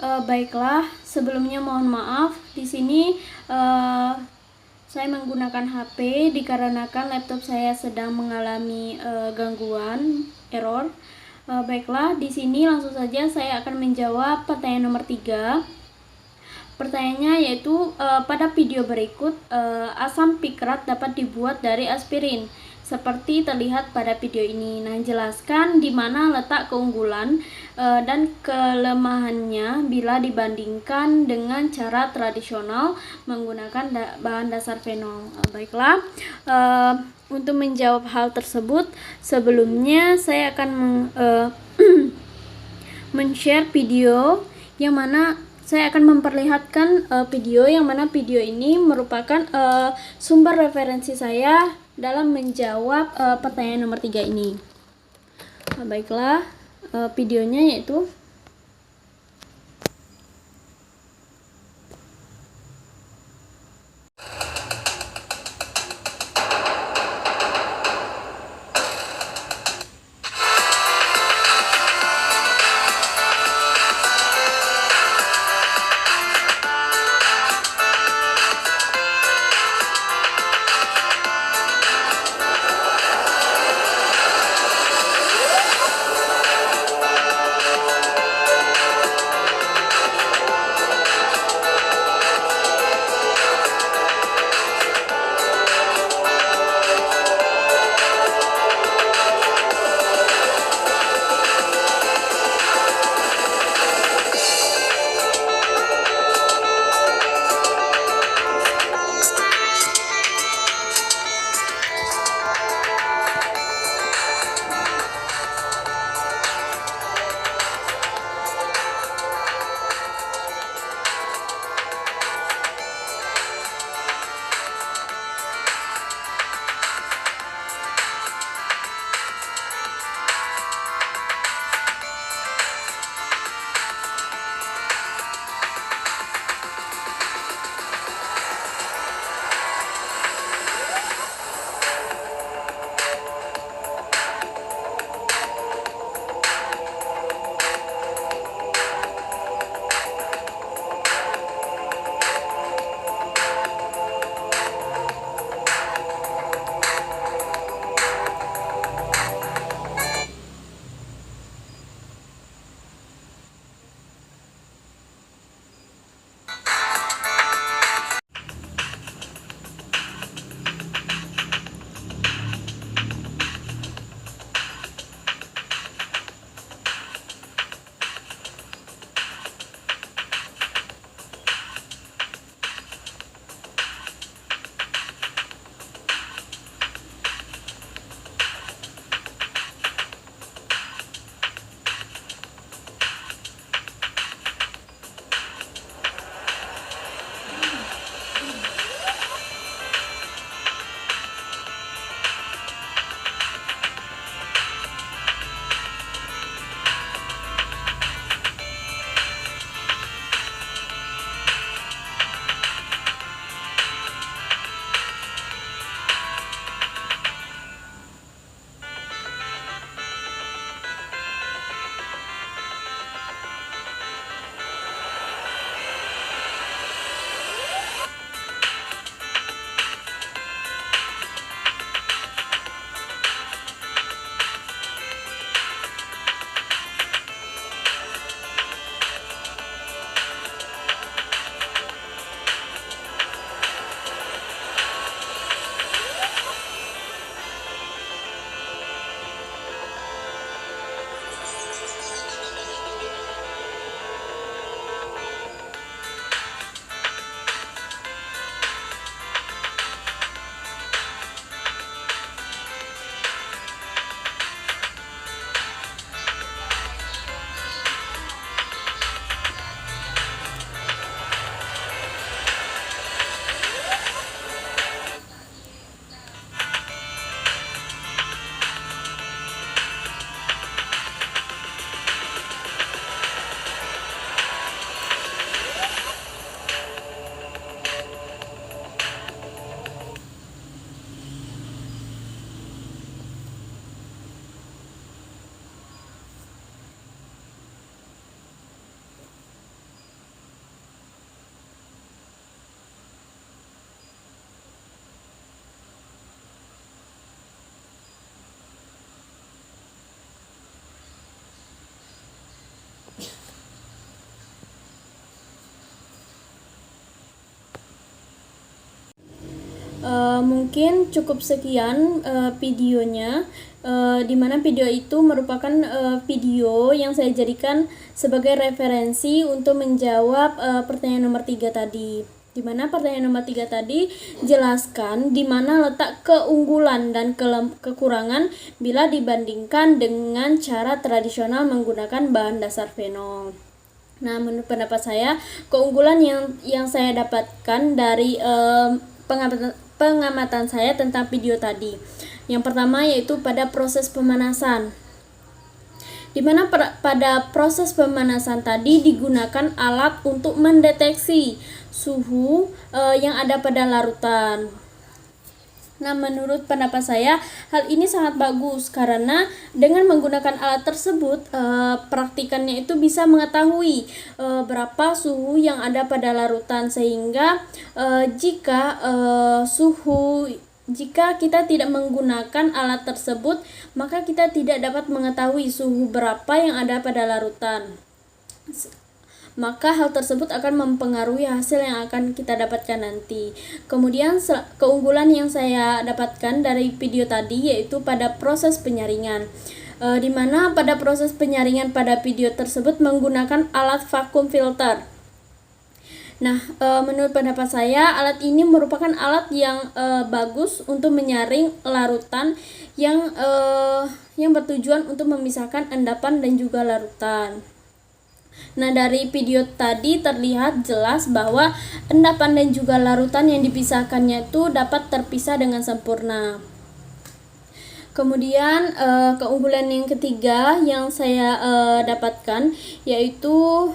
Baiklah, sebelumnya mohon maaf. Di sini saya menggunakan HP dikarenakan laptop saya sedang mengalami gangguan, error. Baiklah, di sini langsung saja saya akan menjawab pertanyaan nomor 3. Pertanyaannya yaitu pada video berikut asam pikrat dapat dibuat dari aspirin seperti terlihat pada video ini. Nah, jelaskan di mana letak keunggulan dan kelemahannya bila dibandingkan dengan cara tradisional menggunakan bahan dasar fenol. Baiklah, untuk menjawab hal tersebut sebelumnya saya akan men-share video yang mana saya akan memperlihatkan video yang mana video ini merupakan sumber referensi saya dalam menjawab pertanyaan nomor 3 ini. Baiklah, videonya yaitu mungkin cukup sekian videonya, di mana video itu merupakan video yang saya jadikan sebagai referensi untuk menjawab pertanyaan nomor 3 tadi. Di mana pertanyaan nomor 3 tadi jelaskan di mana letak keunggulan dan kekurangan bila dibandingkan dengan cara tradisional menggunakan bahan dasar fenol. Nah, menurut pendapat saya, keunggulan yang saya dapatkan dari pengamatan saya tentang video tadi. Yang pertama yaitu pada proses pemanasan. Di mana pada proses pemanasan tadi digunakan alat untuk mendeteksi suhu yang ada pada larutan. Nah, menurut pendapat saya, hal ini sangat bagus karena dengan menggunakan alat tersebut, praktikannya itu bisa mengetahui berapa suhu yang ada pada larutan, sehingga jika kita tidak menggunakan alat tersebut, maka kita tidak dapat mengetahui suhu berapa yang ada pada larutan. Maka hal tersebut akan mempengaruhi hasil yang akan kita dapatkan nanti. Kemudian keunggulan yang saya dapatkan dari video tadi yaitu pada proses penyaringan, di mana pada proses penyaringan pada video tersebut menggunakan alat vacuum filter. Nah, menurut pendapat saya, alat ini merupakan alat yang bagus untuk menyaring larutan yang bertujuan untuk memisahkan endapan dan juga larutan. Nah, dari video tadi terlihat jelas bahwa endapan dan juga larutan yang dipisahkannya itu dapat terpisah dengan sempurna. Kemudian keunggulan yang ketiga yang saya dapatkan yaitu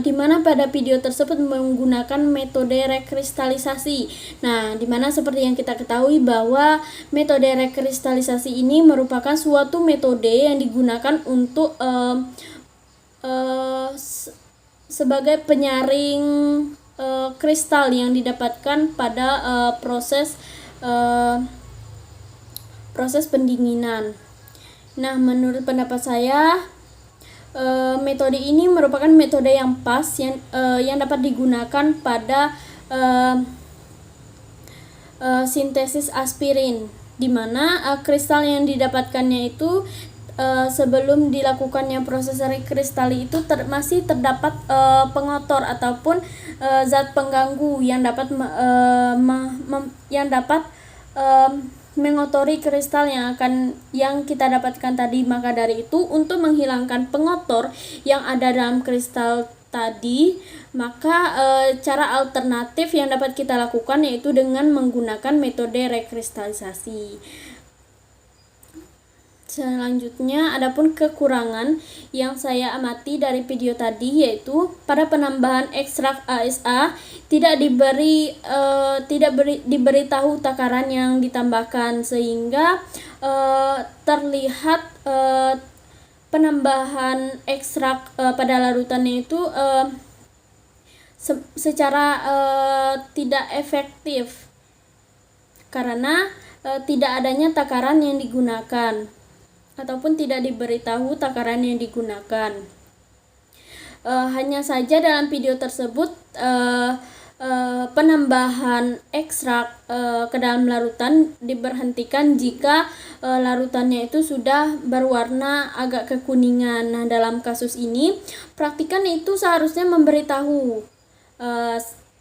di mana pada video tersebut menggunakan metode rekristalisasi. Nah, di mana seperti yang kita ketahui bahwa metode rekristalisasi ini merupakan suatu metode yang digunakan untuk sebagai penyaring kristal yang didapatkan pada proses pendinginan. Nah, menurut pendapat saya, metode ini merupakan metode yang pas yang dapat digunakan pada sintesis aspirin, di mana kristal yang didapatkannya itu sebelum dilakukannya proses rekristali itu masih terdapat pengotor ataupun zat pengganggu yang dapat mengotori kristal yang kita dapatkan tadi. Maka dari itu, untuk menghilangkan pengotor yang ada dalam kristal tadi, maka cara alternatif yang dapat kita lakukan yaitu dengan menggunakan metode rekristalisasi. Selanjutnya, adapun kekurangan yang saya amati dari video tadi yaitu pada penambahan ekstrak ASA tidak diberitahu takaran yang ditambahkan, sehingga terlihat penambahan ekstrak pada larutannya itu secara tidak efektif karena tidak adanya takaran yang digunakan ataupun tidak diberitahu takaran yang digunakan. Hanya saja dalam video tersebut penambahan ekstrak ke dalam larutan diberhentikan jika larutannya itu sudah berwarna agak kekuningan. Nah, dalam kasus ini praktikan itu seharusnya memberitahu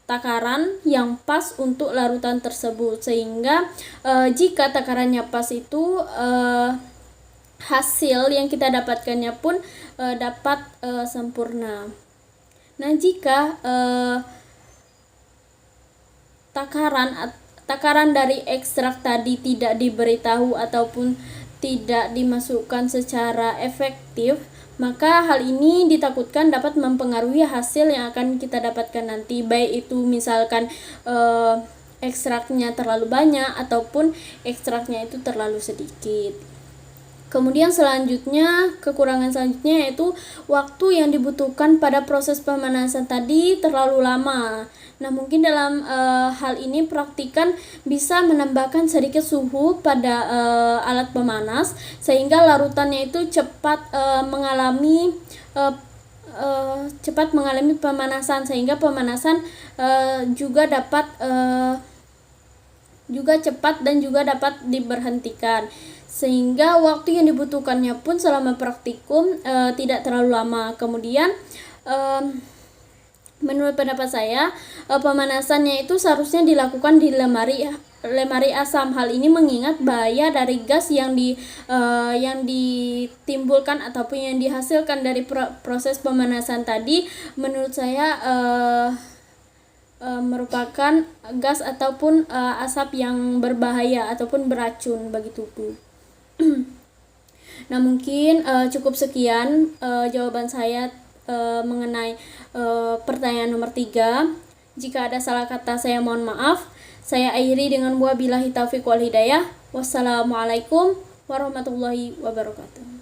takaran yang pas untuk larutan tersebut, sehingga jika takarannya pas itu hasil yang kita dapatkannya pun dapat sempurna. Nah, jika takaran dari ekstrak tadi tidak diberitahu ataupun tidak dimasukkan secara efektif, maka hal ini ditakutkan dapat mempengaruhi hasil yang akan kita dapatkan nanti, baik itu misalkan ekstraknya terlalu banyak ataupun ekstraknya itu terlalu sedikit. Kemudian kekurangan selanjutnya yaitu waktu yang dibutuhkan pada proses pemanasan tadi terlalu lama. Nah, mungkin dalam hal ini praktikan bisa menambahkan sedikit suhu pada alat pemanas sehingga larutannya itu cepat mengalami pemanasan, sehingga pemanasan juga dapat juga cepat dan juga dapat diberhentikan, sehingga waktu yang dibutuhkannya pun selama praktikum tidak terlalu lama. Kemudian menurut pendapat saya, pemanasannya itu seharusnya dilakukan di lemari asam. Hal ini mengingat bahaya dari gas yang ditimbulkan ataupun yang dihasilkan dari proses pemanasan tadi. Menurut saya merupakan gas ataupun asap yang berbahaya ataupun beracun bagi tubuh. Nah, mungkin cukup sekian jawaban saya mengenai pertanyaan nomor 3. Jika ada salah kata, saya mohon maaf. Saya akhiri dengan wabillahi taufiq wal hidayah. Wassalamualaikum warahmatullahi wabarakatuh.